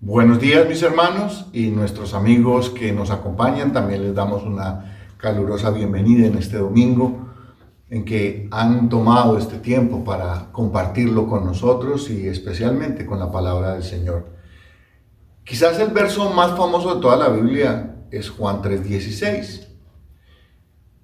Buenos días, mis hermanos y nuestros amigos que nos acompañan. También les damos una calurosa bienvenida en este domingo en que han tomado este tiempo para compartirlo con nosotros y especialmente con la palabra del Señor. Quizás el verso más famoso de toda la Biblia es Juan 3:16.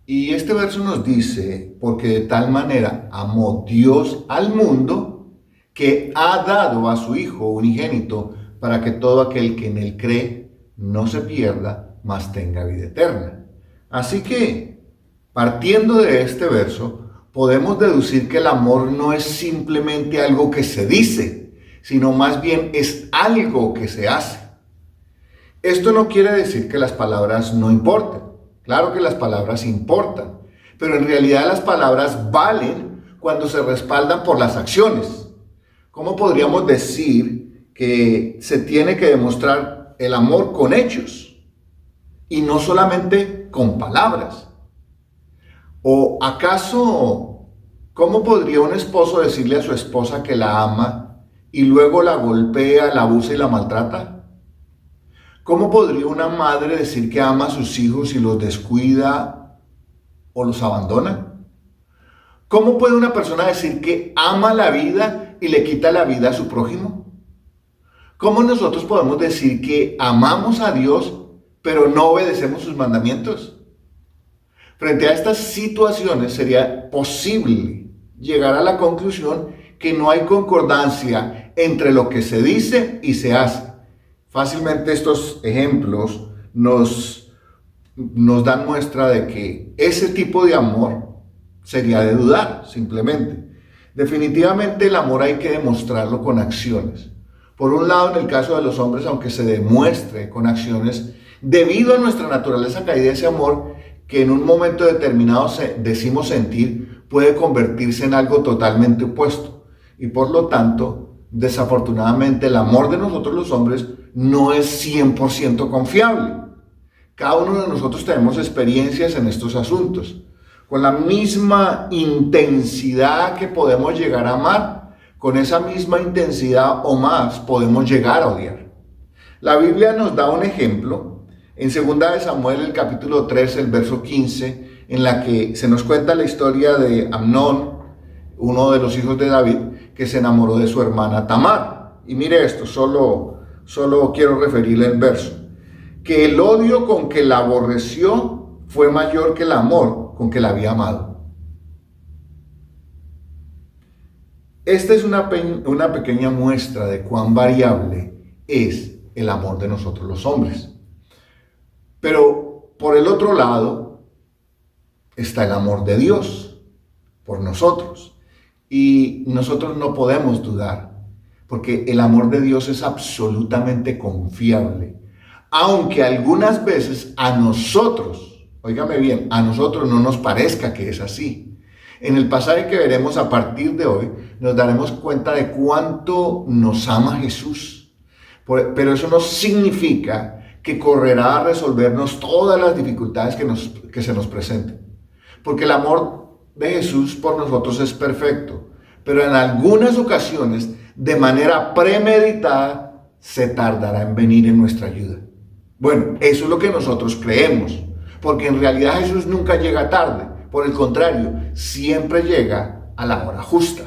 Y este verso nos dice: porque de tal manera amó Dios al mundo que ha dado a su Hijo unigénito, para que todo aquel que en él cree no se pierda, mas tenga vida eterna. Así que, partiendo de este verso, podemos deducir que el amor no es simplemente algo que se dice, sino más bien es algo que se hace. Esto no quiere decir que las palabras no importen. Claro que las palabras importan, pero en realidad las palabras valen cuando se respaldan por las acciones. ¿Cómo podríamos decir que se tiene que demostrar el amor con hechos y no solamente con palabras? ¿O acaso, cómo podría un esposo decirle a su esposa que la ama y luego la golpea, la abusa y la maltrata? ¿Cómo podría una madre decir que ama a sus hijos y los descuida o los abandona? ¿Cómo puede una persona decir que ama la vida y le quita la vida a su prójimo? ¿Cómo nosotros podemos decir que amamos a Dios, pero no obedecemos sus mandamientos? Frente a estas situaciones sería posible llegar a la conclusión que no hay concordancia entre lo que se dice y se hace. Fácilmente estos ejemplos nos dan muestra de que ese tipo de amor sería de dudar, simplemente. Definitivamente el amor hay que demostrarlo con acciones. Por un lado, en el caso de los hombres, aunque se demuestre con acciones, debido a nuestra naturaleza caída, ese amor que en un momento determinado decimos sentir, puede convertirse en algo totalmente opuesto. Y por lo tanto, desafortunadamente, el amor de nosotros los hombres no es 100% confiable. Cada uno de nosotros tenemos experiencias en estos asuntos. Con la misma intensidad que podemos llegar a amar, con esa misma intensidad o más podemos llegar a odiar. La Biblia nos da un ejemplo en 2 de Samuel, el capítulo 3, el verso 15, en la que se nos cuenta la historia de Amnón, uno de los hijos de David, que se enamoró de su hermana Tamar. Y mire esto, solo quiero referirle el verso: que el odio con que la aborreció fue mayor que el amor con que la había amado. Esta es una pequeña muestra de cuán variable es el amor de nosotros los hombres. Pero por el otro lado está el amor de Dios por nosotros. Y nosotros no podemos dudar, porque el amor de Dios es absolutamente confiable. Aunque algunas veces a nosotros, óigame bien, a nosotros no nos parezca que es así. En el pasaje que veremos a partir de hoy, nos daremos cuenta de cuánto nos ama Jesús. Pero eso no significa que correrá a resolvernos todas las dificultades que se nos presenten. Porque el amor de Jesús por nosotros es perfecto. Pero en algunas ocasiones, de manera premeditada, se tardará en venir en nuestra ayuda. Bueno, eso es lo que nosotros creemos. Porque en realidad Jesús nunca llega tarde. Por el contrario, siempre llega a la hora justa.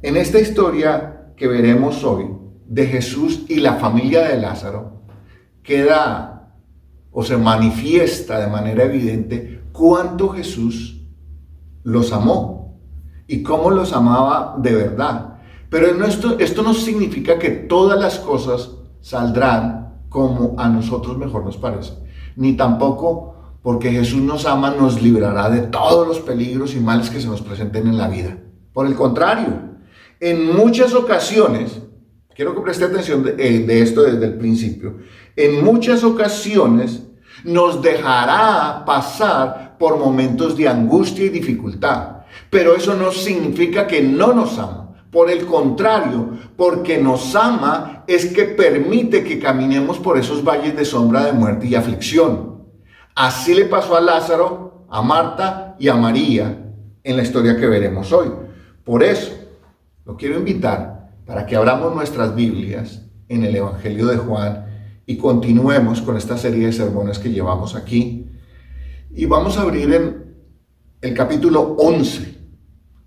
En esta historia que veremos hoy de Jesús y la familia de Lázaro, queda o se manifiesta de manera evidente cuánto Jesús los amó y cómo los amaba de verdad. Pero esto no significa que todas las cosas saldrán como a nosotros mejor nos parece, ni tampoco porque Jesús nos ama, nos librará de todos los peligros y males que se nos presenten en la vida. Por el contrario, en muchas ocasiones, quiero que preste atención de esto desde el principio, en muchas ocasiones nos dejará pasar por momentos de angustia y dificultad. Pero eso no significa que no nos ama. Por el contrario, porque nos ama es que permite que caminemos por esos valles de sombra de muerte y aflicción. Así le pasó a Lázaro, a Marta y a María en la historia que veremos hoy. Por eso, lo quiero invitar para que abramos nuestras Biblias en el Evangelio de Juan y continuemos con esta serie de sermones que llevamos aquí. Y vamos a abrir en el capítulo 11,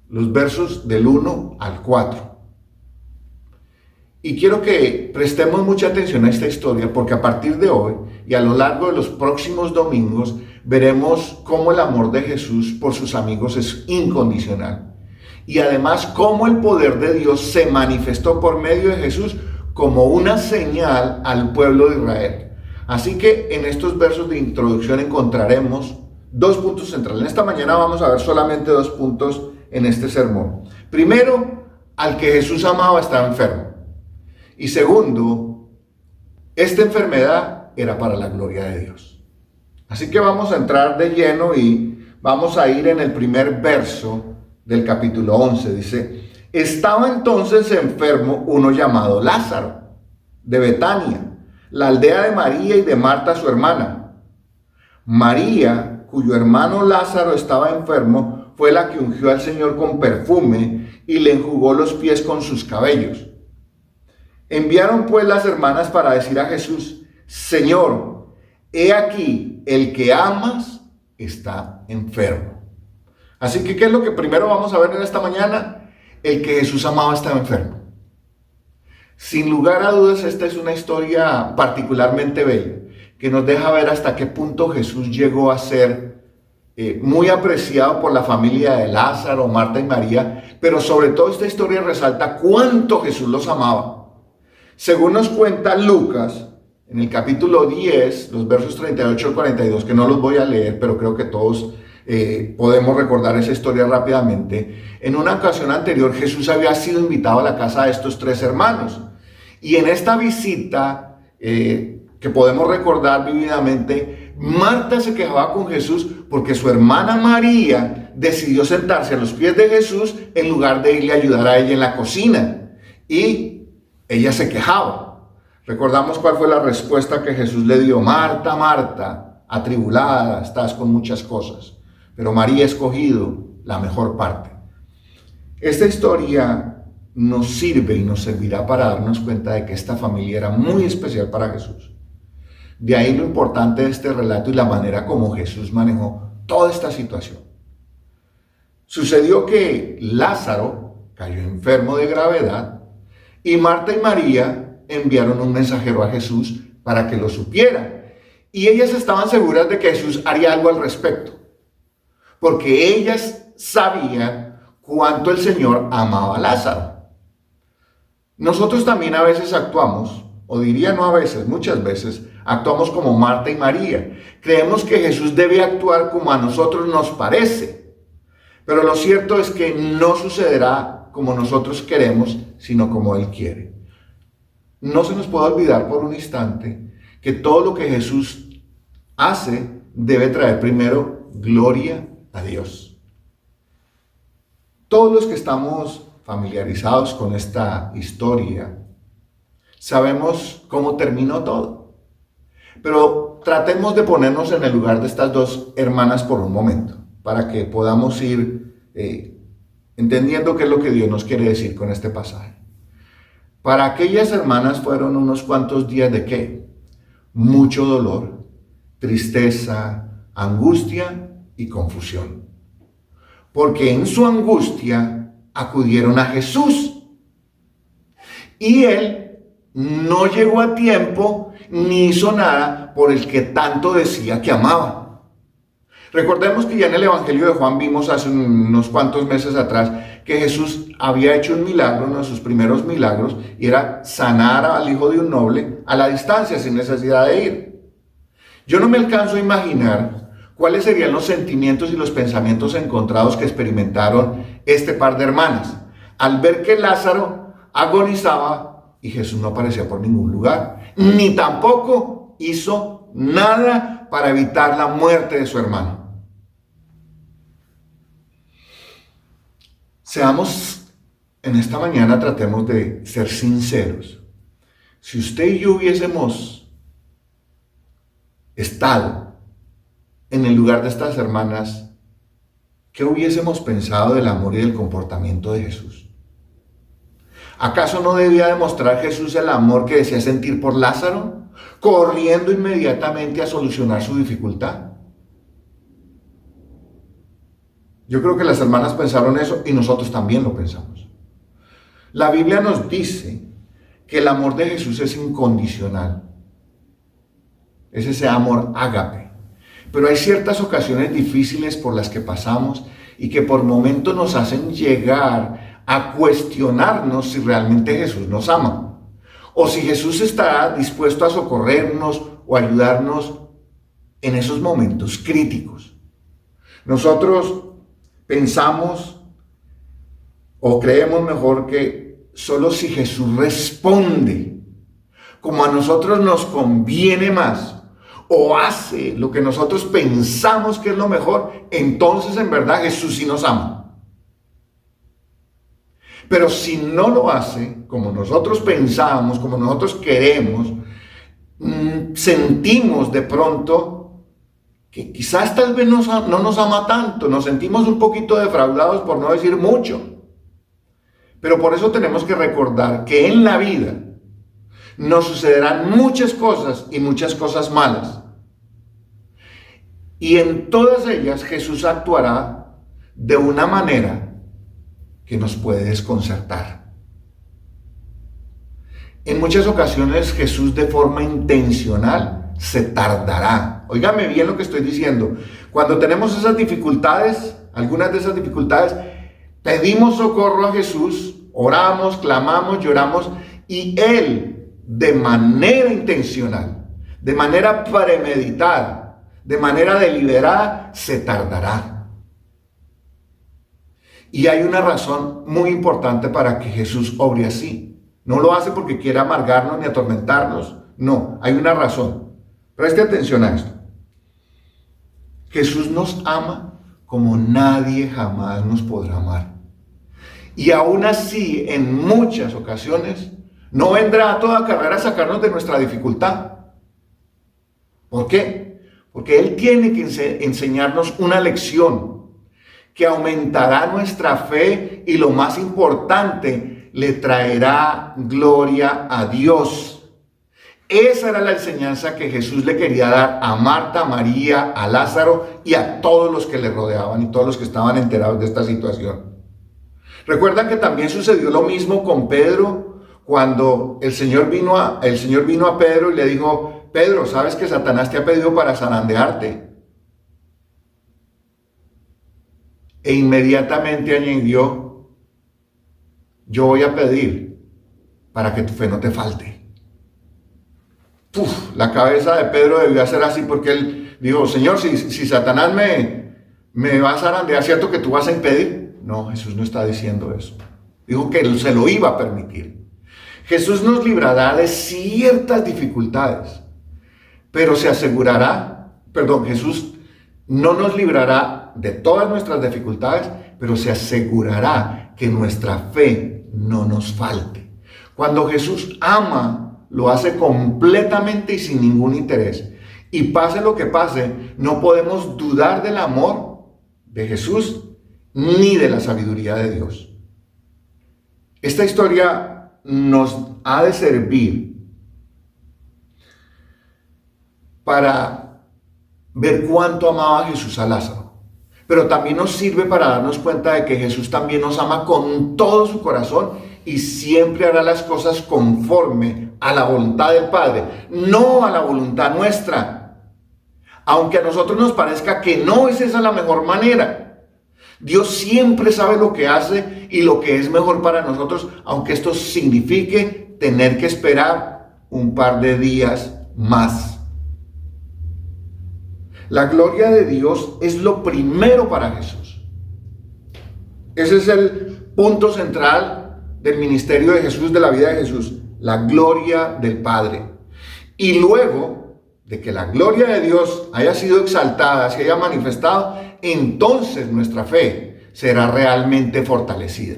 los versos del 1 al 4. Y quiero que prestemos mucha atención a esta historia porque a partir de hoy y a lo largo de los próximos domingos veremos cómo el amor de Jesús por sus amigos es incondicional. Y además cómo el poder de Dios se manifestó por medio de Jesús como una señal al pueblo de Israel. Así que en estos versos de introducción encontraremos dos puntos centrales. En esta mañana vamos a ver solamente dos puntos en este sermón. Primero, al que Jesús amaba estaba enfermo. Y segundo, esta enfermedad era para la gloria de Dios. Así que vamos a entrar de lleno y vamos a ir en el primer verso del capítulo 11. Dice: estaba entonces enfermo uno llamado Lázaro, de Betania, la aldea de María y de Marta su hermana. María, cuyo hermano Lázaro estaba enfermo, fue la que ungió al Señor con perfume y le enjugó los pies con sus cabellos. Enviaron pues las hermanas para decir a Jesús: Señor, he aquí, el que amas está enfermo. Así que, ¿qué es lo que primero vamos a ver en esta mañana? El que Jesús amaba estaba enfermo. Sin lugar a dudas, esta es una historia particularmente bella, que nos deja ver hasta qué punto Jesús llegó a ser muy apreciado por la familia de Lázaro, Marta y María, pero sobre todo esta historia resalta cuánto Jesús los amaba. Según nos cuenta Lucas, en el capítulo 10, los versos 38 al 42, que no los voy a leer, pero creo que todos podemos recordar esa historia rápidamente. En una ocasión anterior, Jesús había sido invitado a la casa de estos tres hermanos. Y en esta visita, que podemos recordar vividamente, Marta se quejaba con Jesús porque su hermana María decidió sentarse a los pies de Jesús en lugar de irle a ayudar a ella en la cocina. Y ella se quejaba. Recordamos cuál fue la respuesta que Jesús le dio: Marta, Marta, atribulada estás con muchas cosas, pero María ha escogido la mejor parte. Esta historia nos sirve y nos servirá para darnos cuenta de que esta familia era muy especial para Jesús. De ahí lo importante de este relato y la manera como Jesús manejó toda esta situación. Sucedió que Lázaro cayó enfermo de gravedad y Marta y María enviaron un mensajero a Jesús para que lo supiera. Y ellas estaban seguras de que Jesús haría algo al respecto, porque ellas sabían cuánto el Señor amaba a Lázaro. Nosotros también a veces actuamos, o diría no a veces, muchas veces, actuamos como Marta y María. Creemos que Jesús debe actuar como a nosotros nos parece. Pero lo cierto es que no sucederá como nosotros queremos, sino como Él quiere. No se nos puede olvidar por un instante que todo lo que Jesús hace debe traer primero gloria a Dios. Todos los que estamos familiarizados con esta historia sabemos cómo terminó todo. Pero tratemos de ponernos en el lugar de estas dos hermanas por un momento, para que podamos ir entendiendo qué es lo que Dios nos quiere decir con este pasaje. Para aquellas hermanas fueron unos cuantos días de ¿qué? Mucho dolor, tristeza, angustia y confusión. Porque en su angustia acudieron a Jesús. Y Él no llegó a tiempo ni hizo nada por el que tanto decía que amaba. Recordemos que ya en el Evangelio de Juan vimos hace unos cuantos meses atrás que Jesús había hecho un milagro, uno de sus primeros milagros, y era sanar al hijo de un noble a la distancia, sin necesidad de ir. Yo no me alcanzo a imaginar cuáles serían los sentimientos y los pensamientos encontrados que experimentaron este par de hermanas al ver que Lázaro agonizaba y Jesús no aparecía por ningún lugar, ni tampoco hizo nada para evitar la muerte de su hermano. Seamos, en esta mañana tratemos de ser sinceros. Si usted y yo hubiésemos estado en el lugar de estas hermanas, ¿qué hubiésemos pensado del amor y del comportamiento de Jesús? ¿Acaso no debía demostrar Jesús el amor que decía sentir por Lázaro, corriendo inmediatamente a solucionar su dificultad? Yo creo que las hermanas pensaron eso y nosotros también lo pensamos. La Biblia nos dice que el amor de Jesús es incondicional. Es ese amor ágape. Pero hay ciertas ocasiones difíciles por las que pasamos y que por momentos nos hacen llegar a cuestionarnos si realmente Jesús nos ama o si Jesús estará dispuesto a socorrernos o ayudarnos en esos momentos críticos. Nosotros pensamos o creemos mejor que solo si Jesús responde como a nosotros nos conviene más o hace lo que nosotros pensamos que es lo mejor, entonces en verdad Jesús sí nos ama. Pero si no lo hace como nosotros pensamos, como nosotros queremos, sentimos de pronto que quizás tal vez no nos ama tanto, nos sentimos un poquito defraudados, por no decir mucho. Pero por eso tenemos que recordar que en la vida nos sucederán muchas cosas y muchas cosas malas. Y en todas ellas Jesús actuará de una manera que nos puede desconcertar. En muchas ocasiones Jesús de forma intencional se tardará. Óigame bien lo que estoy diciendo. Cuando tenemos esas dificultades, algunas de esas dificultades, pedimos socorro a Jesús, oramos, clamamos, lloramos y Él de manera intencional, de manera premeditada, de manera deliberada, se tardará. Y hay una razón muy importante para que Jesús obre así. No lo hace porque quiera amargarnos ni atormentarnos. No, hay una razón. Preste atención a esto. Jesús nos ama como nadie jamás nos podrá amar. Y aún así, en muchas ocasiones, no vendrá a toda carrera a sacarnos de nuestra dificultad. ¿Por qué? Porque Él tiene que enseñarnos una lección que aumentará nuestra fe y lo más importante, le traerá gloria a Dios. Esa era la enseñanza que Jesús le quería dar a Marta, a María, a Lázaro y a todos los que le rodeaban y todos los que estaban enterados de esta situación. ¿Recuerdan que también sucedió lo mismo con Pedro? Cuando el Señor vino a Pedro y le dijo: Pedro, ¿sabes que Satanás te ha pedido para zarandearte? E inmediatamente añadió: yo voy a pedir para que tu fe no te falte. La cabeza de Pedro debió hacer así, porque él dijo: Señor, si Satanás me va a zarandear, ¿cierto que tú vas a impedir? No, Jesús no está diciendo eso. Dijo que él se lo iba a permitir. Jesús nos librará de ciertas dificultades, pero Jesús no nos librará de todas nuestras dificultades, pero se asegurará que nuestra fe no nos falte. Cuando Jesús ama, lo hace completamente y sin ningún interés. Y pase lo que pase, no podemos dudar del amor de Jesús ni de la sabiduría de Dios. Esta historia nos ha de servir para ver cuánto amaba Jesús a Lázaro, pero también nos sirve para darnos cuenta de que Jesús también nos ama con todo su corazón y siempre hará las cosas conforme a la voluntad del Padre, no a la voluntad nuestra, aunque a nosotros nos parezca que no es esa la mejor manera. Dios siempre sabe lo que hace y lo que es mejor para nosotros, aunque esto signifique tener que esperar un par de días más. La gloria de Dios es lo primero para Jesús. Ese es el punto central del ministerio de Jesús, de la vida de Jesús, la gloria del Padre. Y luego de que la gloria de Dios haya sido exaltada, se haya manifestado, entonces nuestra fe será realmente fortalecida.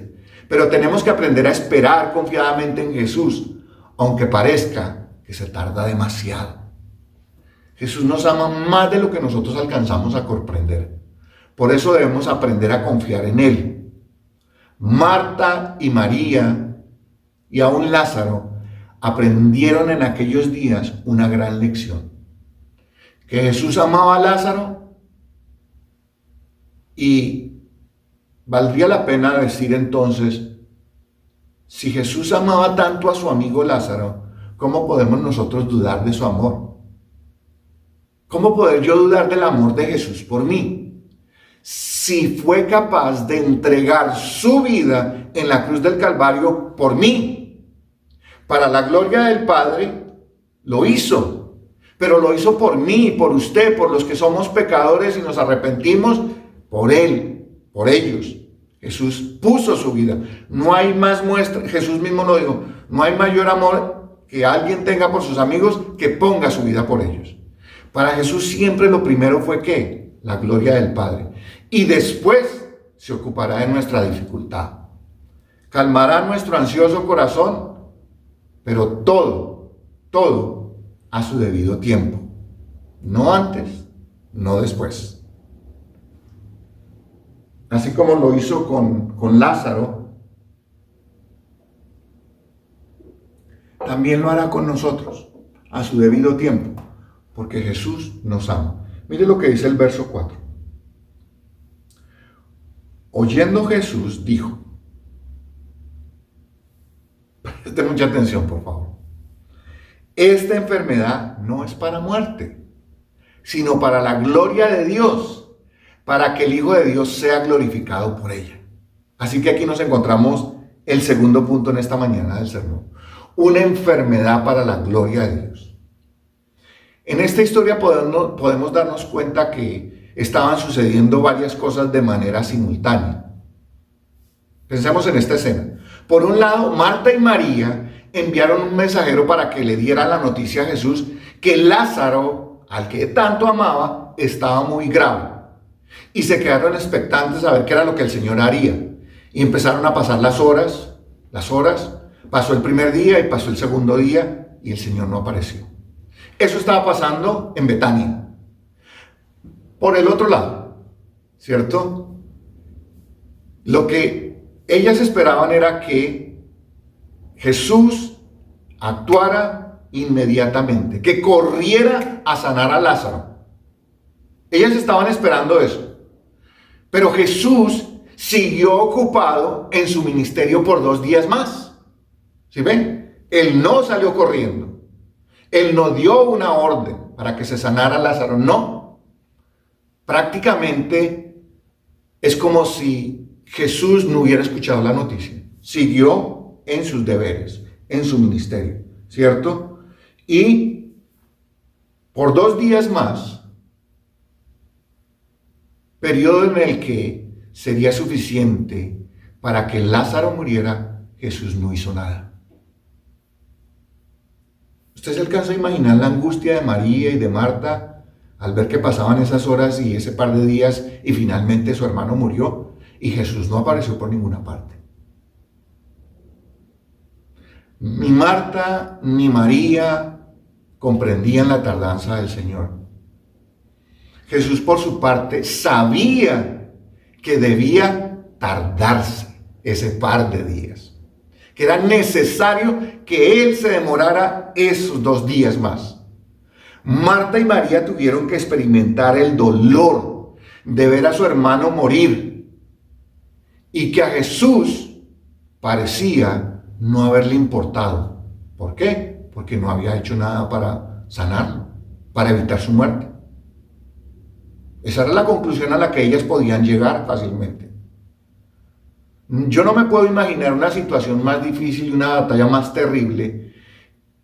Pero tenemos que aprender a esperar confiadamente en Jesús, aunque parezca que se tarda demasiado. Jesús nos ama más de lo que nosotros alcanzamos a comprender. Por eso debemos aprender a confiar en Él. Marta y María y aún Lázaro aprendieron en aquellos días una gran lección. Que Jesús amaba a Lázaro y valdría la pena decir entonces, si Jesús amaba tanto a su amigo Lázaro, ¿cómo podemos nosotros dudar de su amor? ¿Cómo poder yo dudar del amor de Jesús por mí? Si fue capaz de entregar su vida en la cruz del Calvario por mí, para la gloria del Padre, lo hizo. Pero lo hizo por mí, por usted, por los que somos pecadores y nos arrepentimos, por Él, por ellos. Jesús puso su vida. No hay más muestra, Jesús mismo lo dijo, no hay mayor amor que alguien tenga por sus amigos que ponga su vida por ellos. Para Jesús siempre lo primero fue ¿qué? La gloria del Padre. Y después se ocupará de nuestra dificultad. Calmará nuestro ansioso corazón, pero todo a su debido tiempo. No antes, no después. Así como lo hizo con Lázaro, también lo hará con nosotros, a su debido tiempo, porque Jesús nos ama. Mire lo que dice el verso 4. Oyendo Jesús, dijo, preste mucha atención, por favor. Esta enfermedad no es para muerte, sino para la gloria de Dios, para que el Hijo de Dios sea glorificado por ella. Así que aquí nos encontramos el segundo punto en esta mañana del sermón. Una enfermedad para la gloria de Dios. En esta historia podemos darnos cuenta que estaban sucediendo varias cosas de manera simultánea. Pensemos en esta escena. Por un lado, Marta y María enviaron un mensajero para que le diera la noticia a Jesús que Lázaro, al que tanto amaba, estaba muy grave. Y se quedaron expectantes a ver qué era lo que el Señor haría. Y empezaron a pasar las horas. Pasó el primer día y pasó el segundo día y el Señor no apareció. Eso estaba pasando en Betania. Por el otro lado, ¿cierto? Lo que ellas esperaban era que Jesús actuara inmediatamente, que corriera a sanar a Lázaro. Ellas estaban esperando eso. Pero Jesús siguió ocupado en su ministerio por 2 días más. ¿Sí ven? Él no salió corriendo. Él no dio una orden para que se sanara Lázaro. No. Prácticamente es como si Jesús no hubiera escuchado la noticia. Siguió en sus deberes, en su ministerio. ¿Cierto? Y por 2 días más, periodo en el que sería suficiente para que Lázaro muriera, Jesús no hizo nada. ¿Usted se alcanza a imaginar la angustia de María y de Marta al ver que pasaban esas horas y ese par de días y finalmente su hermano murió y Jesús no apareció por ninguna parte? Ni Marta ni María comprendían la tardanza del Señor. Jesús, por su parte, sabía que debía tardarse ese par de días, que era necesario que Él se demorara esos 2 días más. Marta y María tuvieron que experimentar el dolor de ver a su hermano morir y que a Jesús parecía no haberle importado. ¿Por qué? Porque no había hecho nada para sanarlo, para evitar su muerte. Esa era la conclusión a la que ellas podían llegar fácilmente. Yo no me puedo imaginar una situación más difícil y una batalla más terrible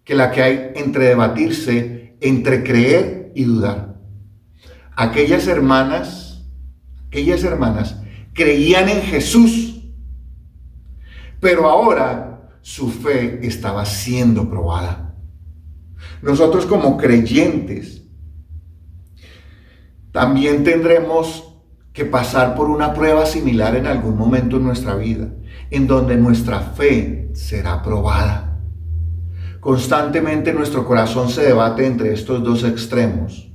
que la que hay entre debatirse, entre creer y dudar. Aquellas hermanas creían en Jesús, pero ahora su fe estaba siendo probada. Nosotros como creyentes también tendremos que pasar por una prueba similar en algún momento en nuestra vida, en donde nuestra fe será probada. Constantemente nuestro corazón se debate entre estos 2 extremos.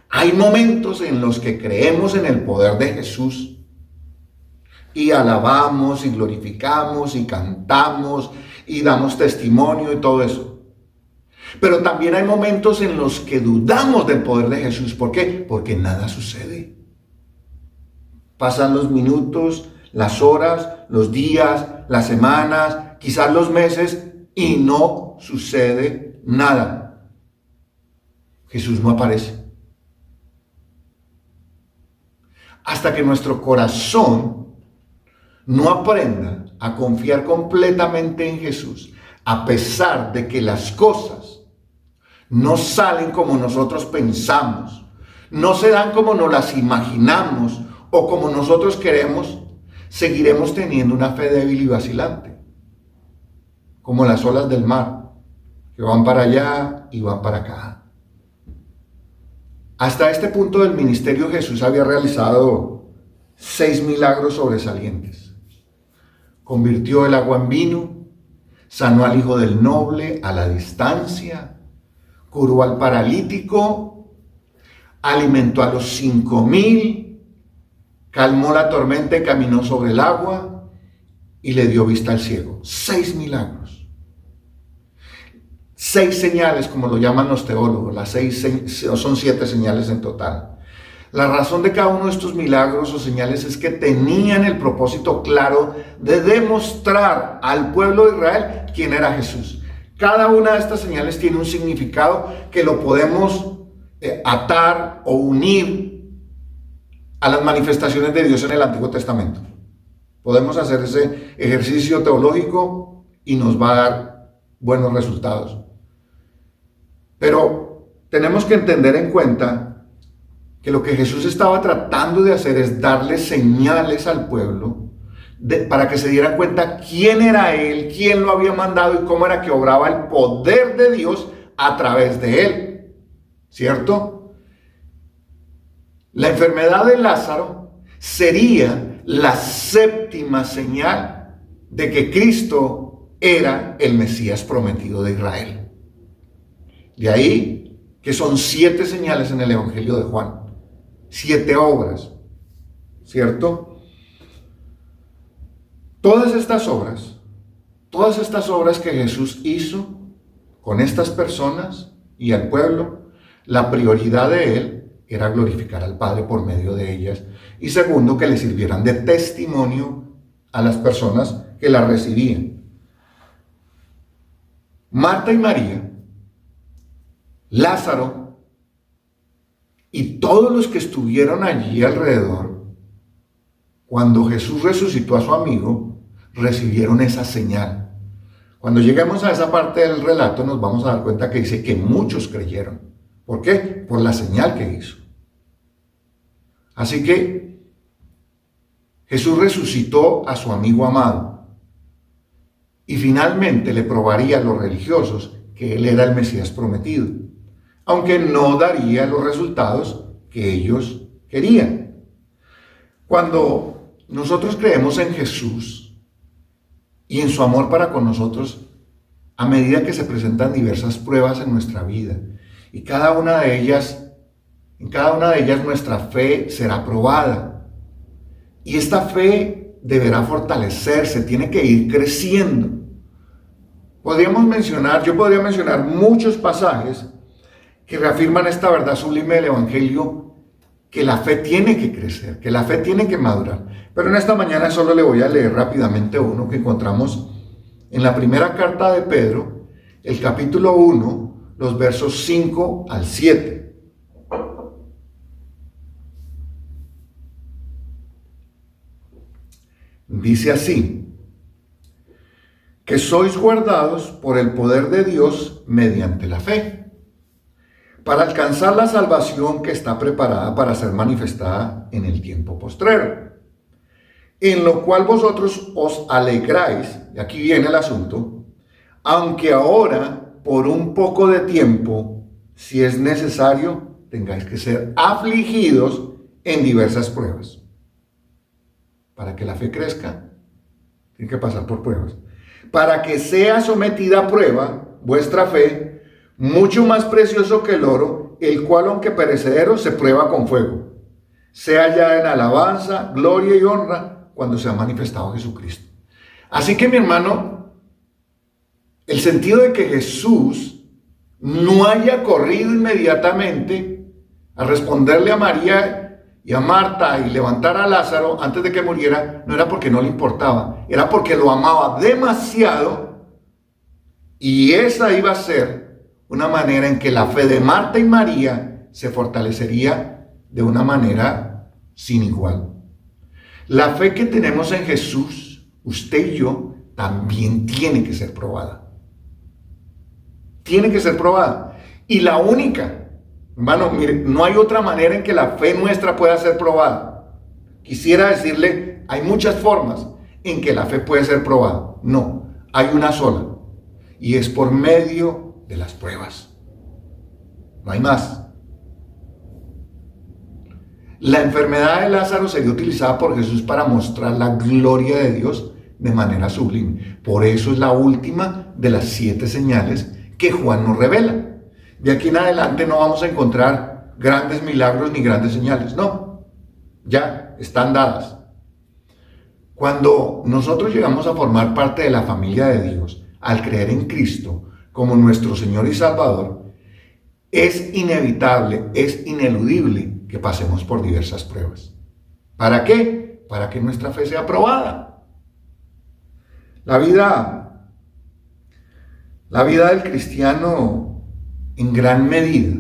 Hay momentos en los que creemos en el poder de Jesús y alabamos y glorificamos y cantamos y damos testimonio y todo eso. Pero también hay momentos en los que dudamos del poder de Jesús. ¿Por qué? Porque nada sucede. Pasan los minutos, las horas, los días, las semanas, quizás los meses, y no sucede nada. Jesús no aparece. Hasta que nuestro corazón no aprenda a confiar completamente en Jesús, a pesar de que las cosas no salen como nosotros pensamos, no se dan como nos las imaginamos o como nosotros queremos, seguiremos teniendo una fe débil y vacilante, como las olas del mar, que van para allá y van para acá. Hasta este punto del ministerio Jesús había realizado 6 milagros sobresalientes. Convirtió el agua en vino, sanó al hijo del noble a la distancia, curó al paralítico, alimentó a los 5,000, calmó la tormenta y caminó sobre el agua y le dio vista al ciego. 6 milagros. 6 señales, como lo llaman los teólogos. Las 6 son 7 señales en total. La razón de cada uno de estos milagros o señales es que tenían el propósito claro de demostrar al pueblo de Israel quién era Jesús. Cada una de estas señales tiene un significado que lo podemos atar o unir a las manifestaciones de Dios en el Antiguo Testamento. Podemos hacer ese ejercicio teológico y nos va a dar buenos resultados. Pero tenemos que entender en cuenta que lo que Jesús estaba tratando de hacer es darle señales al pueblo para que se dieran cuenta quién era Él, quién lo había mandado y cómo era que obraba el poder de Dios a través de Él. ¿Cierto? La enfermedad de Lázaro sería la 7ª señal de que Cristo era el Mesías prometido de Israel. De ahí que son 7 señales en el Evangelio de Juan. 7 obras. ¿Cierto? Todas estas obras que Jesús hizo con estas personas y al pueblo, la prioridad de Él era glorificar al Padre por medio de ellas. Y segundo, que le sirvieran de testimonio a las personas que la recibían. Marta y María, Lázaro y todos los que estuvieron allí alrededor, cuando Jesús resucitó a su amigo, recibieron esa señal. Cuando lleguemos a esa parte del relato nos vamos a dar cuenta que dice que muchos creyeron. ¿Por qué? Por la señal que hizo. Así que Jesús resucitó a su amigo amado y finalmente le probaría a los religiosos que Él era el Mesías prometido, aunque no daría los resultados que ellos querían. Cuando nosotros creemos en Jesús y en su amor para con nosotros, a medida que se presentan diversas pruebas en nuestra vida, y en cada una de ellas nuestra fe será probada. Y esta fe deberá fortalecerse, tiene que ir creciendo. Yo podría mencionar muchos pasajes que reafirman esta verdad sublime del Evangelio, que la fe tiene que crecer, que la fe tiene que madurar. Pero en esta mañana solo le voy a leer rápidamente uno que encontramos en la primera carta de Pedro, el capítulo 1, los versos 5 al 7. Dice así: que sois guardados por el poder de Dios mediante la fe, para alcanzar la salvación que está preparada para ser manifestada en el tiempo postrero, en lo cual vosotros os alegráis, y aquí viene el asunto, aunque ahora, por un poco de tiempo, si es necesario, tengáis que ser afligidos en diversas pruebas. Para que la fe crezca, tiene que pasar por pruebas. Para que sea sometida a prueba vuestra fe, mucho más precioso que el oro, el cual aunque perecedero se prueba con fuego, sea ya en alabanza, gloria y honra cuando se ha manifestado Jesucristo. Así que mi hermano, el sentido de que Jesús no haya corrido inmediatamente a responderle a María y a Marta y levantar a Lázaro antes de que muriera, no era porque no le importaba, era porque lo amaba demasiado, y esa iba a ser una manera en que la fe de Marta y María se fortalecería de una manera sin igual. La fe que tenemos en Jesús, usted y yo, también tiene que ser probada. Tiene que ser probada. Y la única, hermano, mire, no hay otra manera en que la fe nuestra pueda ser probada. Quisiera decirle, hay muchas formas en que la fe puede ser probada. No, hay una sola. Y es por medio de las pruebas. No hay más. La enfermedad de Lázaro sería utilizada por Jesús para mostrar la gloria de Dios de manera sublime. Por eso es la última de las 7 señales que Juan nos revela. De aquí en adelante no vamos a encontrar grandes milagros ni grandes señales. No, ya están dadas. Cuando nosotros llegamos a formar parte de la familia de Dios, al creer en Cristo como nuestro Señor y Salvador, es inevitable, es ineludible que pasemos por diversas pruebas. ¿Para qué? Para que nuestra fe sea probada. La vida del cristiano en gran medida,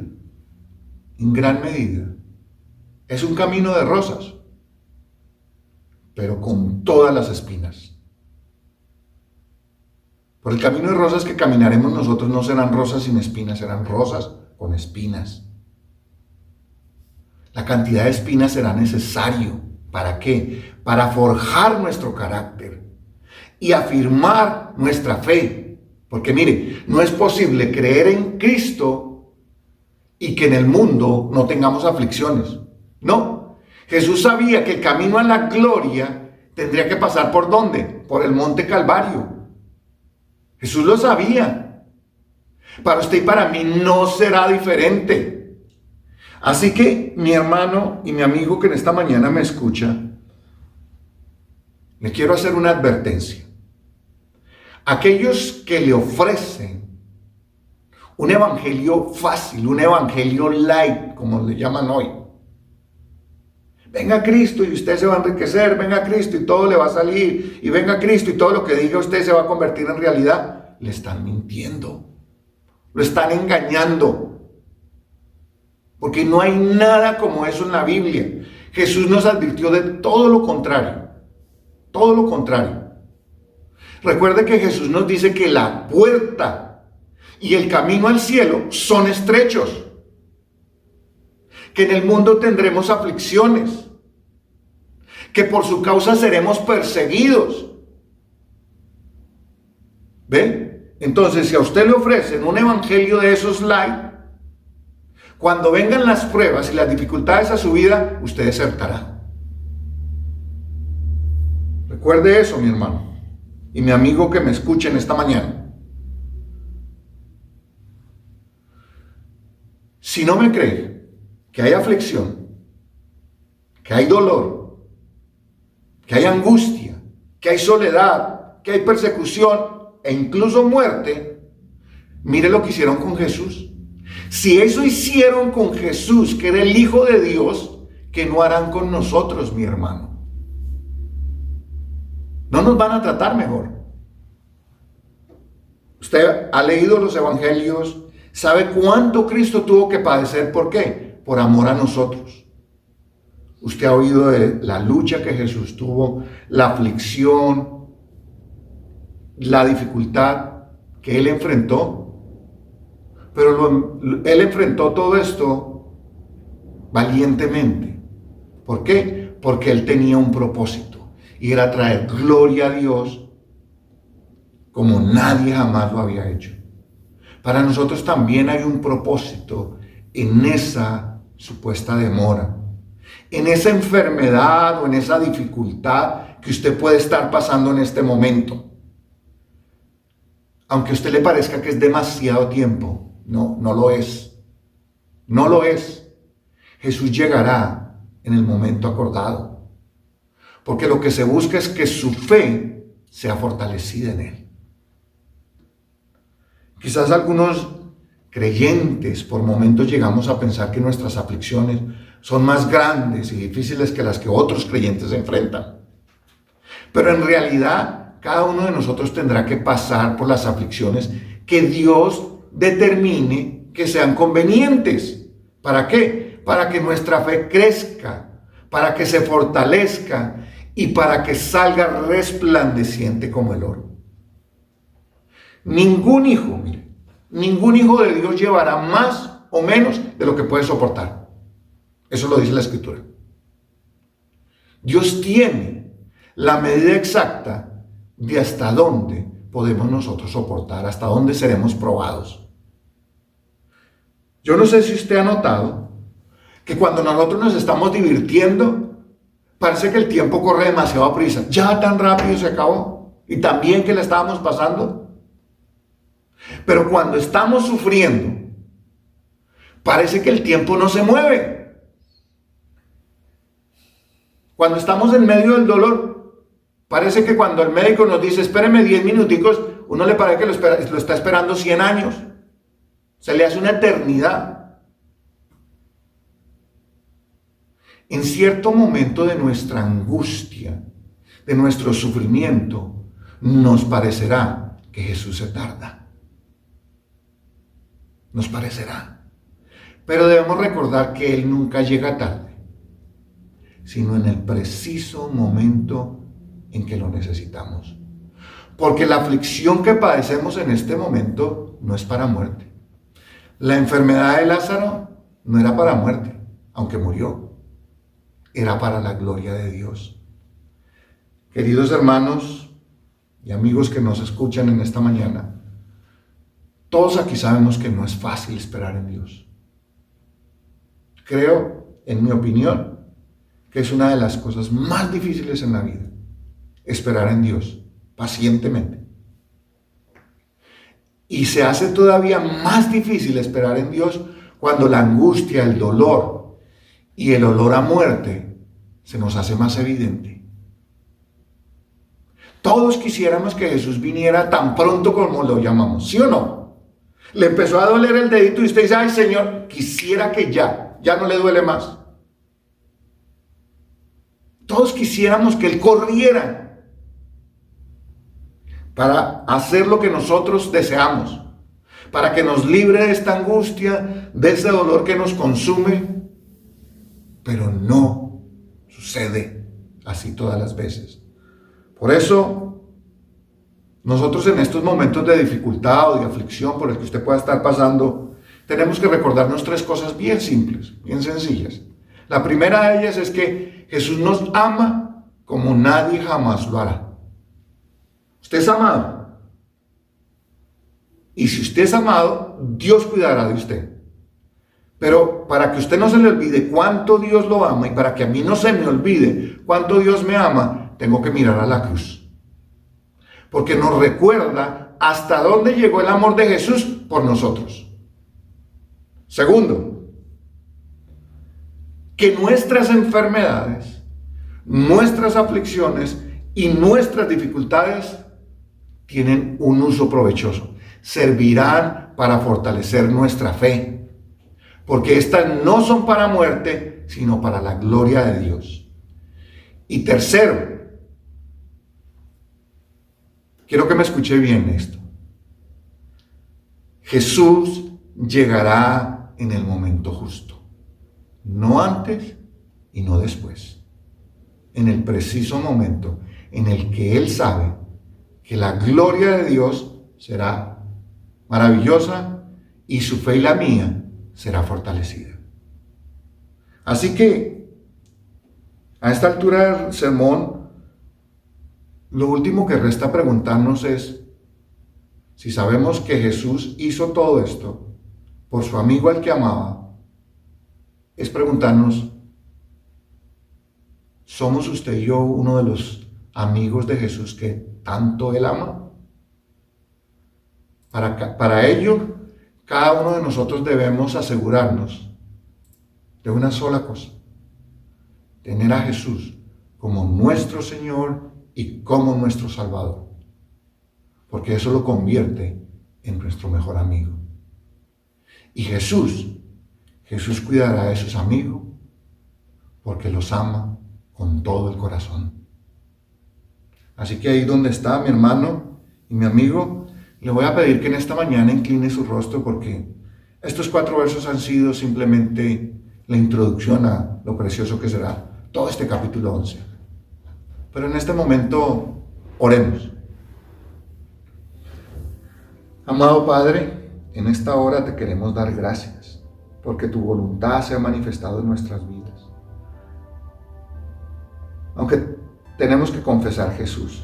es un camino de rosas, pero con todas las espinas. Por el camino de rosas que caminaremos nosotros no serán rosas sin espinas, serán rosas con espinas. La cantidad de espinas será necesario. ¿Para qué? Para forjar nuestro carácter y afirmar nuestra fe. Porque mire, no es posible creer en Cristo y que en el mundo no tengamos aflicciones. No, Jesús sabía que el camino a la gloria tendría que pasar ¿por dónde? Por el monte Calvario. Jesús lo sabía. Para usted y para mí no será diferente. Así que mi hermano y mi amigo que en esta mañana me escucha, le quiero hacer una advertencia. Aquellos que le ofrecen un evangelio fácil, un evangelio light, como le llaman hoy. Venga Cristo y usted se va a enriquecer, venga Cristo y todo le va a salir, y venga Cristo y todo lo que diga usted se va a convertir en realidad. Le están mintiendo, lo están engañando. Porque no hay nada como eso en la Biblia. Jesús nos advirtió de todo lo contrario. Todo lo contrario. Recuerde que Jesús nos dice que la puerta y el camino al cielo son estrechos. Que en el mundo tendremos aflicciones. Que por su causa seremos perseguidos. ¿Ve? Entonces, si a usted le ofrecen un evangelio de esos light, cuando vengan las pruebas y las dificultades a su vida, usted desertará. Recuerde eso, mi hermano y mi amigo que me escuchen esta mañana. Si no me cree que hay aflicción, que hay dolor, que hay angustia, que hay soledad, que hay persecución e incluso muerte, mire lo que hicieron con Jesús. Si eso hicieron con Jesús, que era el Hijo de Dios, ¿qué no harán con nosotros, mi hermano? No nos van a tratar mejor. Usted ha leído los evangelios, sabe cuánto Cristo tuvo que padecer. ¿Por qué? Por amor a nosotros. Usted ha oído de la lucha que Jesús tuvo, la aflicción, la dificultad que Él enfrentó. Pero Él enfrentó todo esto valientemente. ¿Por qué? Porque Él tenía un propósito, y era traer gloria a Dios como nadie jamás lo había hecho. Para nosotros también hay un propósito en esa supuesta demora, en esa enfermedad o en esa dificultad que usted puede estar pasando en este momento. Aunque a usted le parezca que es demasiado tiempo, no lo es. No lo es. Jesús llegará en el momento acordado. Porque lo que se busca es que su fe sea fortalecida en Él. Quizás algunos creyentes por momentos llegamos a pensar que nuestras aflicciones son más grandes y difíciles que las que otros creyentes enfrentan. Pero en realidad, cada uno de nosotros tendrá que pasar por las aflicciones que Dios determine que sean convenientes. ¿Para qué? Para que nuestra fe crezca, para que se fortalezca y para que salga resplandeciente como el oro. Ningún hijo de Dios llevará más o menos de lo que puede soportar. Eso lo dice la Escritura. Dios tiene la medida exacta de hasta dónde podemos nosotros soportar, hasta dónde seremos probados. Yo no sé si usted ha notado que cuando nosotros nos estamos divirtiendo, parece que el tiempo corre demasiado a prisa. Ya tan rápido se acabó. Y tan bien que la estábamos pasando. Pero cuando estamos sufriendo, parece que el tiempo no se mueve. Cuando estamos en medio del dolor, parece que cuando el médico nos dice, espéreme 10 minuticos, uno le parece que lo está esperando 100 años. Se le hace una eternidad. En cierto momento de nuestra angustia, de nuestro sufrimiento, nos parecerá que Jesús se tarda. Nos parecerá. Pero debemos recordar que Él nunca llega tarde, sino en el preciso momento en que lo necesitamos. Porque la aflicción que padecemos en este momento no es para muerte. La enfermedad de Lázaro no era para muerte, aunque murió. Era para la gloria de Dios. Queridos hermanos y amigos que nos escuchan en esta mañana, todos aquí sabemos que no es fácil esperar en Dios. Creo, en mi opinión, que es una de las cosas más difíciles en la vida, esperar en Dios, pacientemente. Y se hace todavía más difícil esperar en Dios cuando la angustia, el dolor y el olor a muerte se nos hace más evidente. Todos quisiéramos que Jesús viniera tan pronto como lo llamamos, ¿sí o no? Le empezó a doler el dedito y usted dice, ay Señor, quisiera que ya no le duele más. Todos quisiéramos que Él corriera para hacer lo que nosotros deseamos, para que nos libre de esta angustia, de ese dolor que nos consume, pero no sucede así todas las veces. Por eso, nosotros en estos momentos de dificultad o de aflicción por el que usted pueda estar pasando, tenemos que recordarnos 3 cosas bien simples, bien sencillas. La primera de ellas es que Jesús nos ama como nadie jamás lo hará. Usted es amado. Y si usted es amado, Dios cuidará de usted. Pero para que usted no se le olvide cuánto Dios lo ama y para que a mí no se me olvide cuánto Dios me ama, tengo que mirar a la cruz. Porque nos recuerda hasta dónde llegó el amor de Jesús por nosotros. Segundo, que nuestras enfermedades, nuestras aflicciones y nuestras dificultades tienen un uso provechoso. Servirán para fortalecer nuestra fe. Porque estas no son para muerte, sino para la gloria de Dios. Y tercero, quiero que me escuche bien esto. Jesús llegará en el momento justo. No antes y no después. En el preciso momento en el que Él sabe que la gloria de Dios será maravillosa y su fe y la mía será fortalecida. Así que, a esta altura del sermón, lo último que resta preguntarnos es, si sabemos que Jesús hizo todo esto por su amigo al que amaba, es preguntarnos, ¿somos usted y yo uno de los amigos de Jesús que tanto Él ama? Para ello, cada uno de nosotros debemos asegurarnos de una sola cosa: tener a Jesús como nuestro Señor y como nuestro Salvador, porque eso lo convierte en nuestro mejor amigo. Y Jesús cuidará de sus amigos porque los ama con todo el corazón. Así que ahí donde está mi hermano y mi amigo, le voy a pedir que en esta mañana incline su rostro, porque estos 4 versos han sido simplemente la introducción a lo precioso que será todo este capítulo 11. Pero en este momento oremos. Amado Padre, en esta hora te queremos dar gracias porque tu voluntad se ha manifestado en nuestras vidas. Aunque tenemos que confesar, Jesús,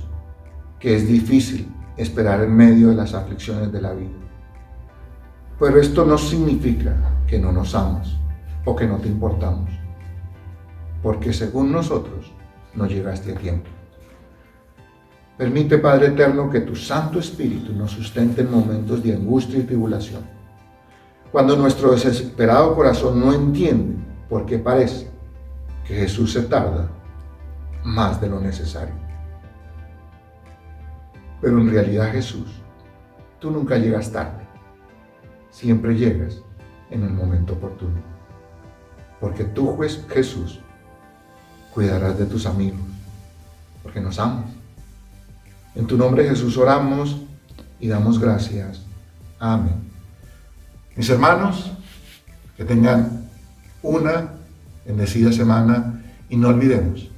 que es difícil esperar en medio de las aflicciones de la vida. Pero esto no significa que no nos amas o que no te importamos, porque según nosotros no llegaste a tiempo. Permite, Padre eterno, que tu Santo Espíritu nos sustente en momentos de angustia y tribulación, cuando nuestro desesperado corazón no entiende por qué parece que Jesús se tarda más de lo necesario. Pero en realidad, Jesús, tú nunca llegas tarde, siempre llegas en el momento oportuno, porque tú, Jesús, cuidarás de tus amigos, porque nos amas. En tu nombre, Jesús, oramos y damos gracias. Amén. Mis hermanos, que tengan una bendecida semana y no olvidemos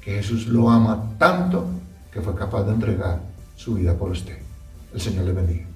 que Jesús lo ama tanto que fue capaz de entregar su vida por usted. El Señor le bendiga.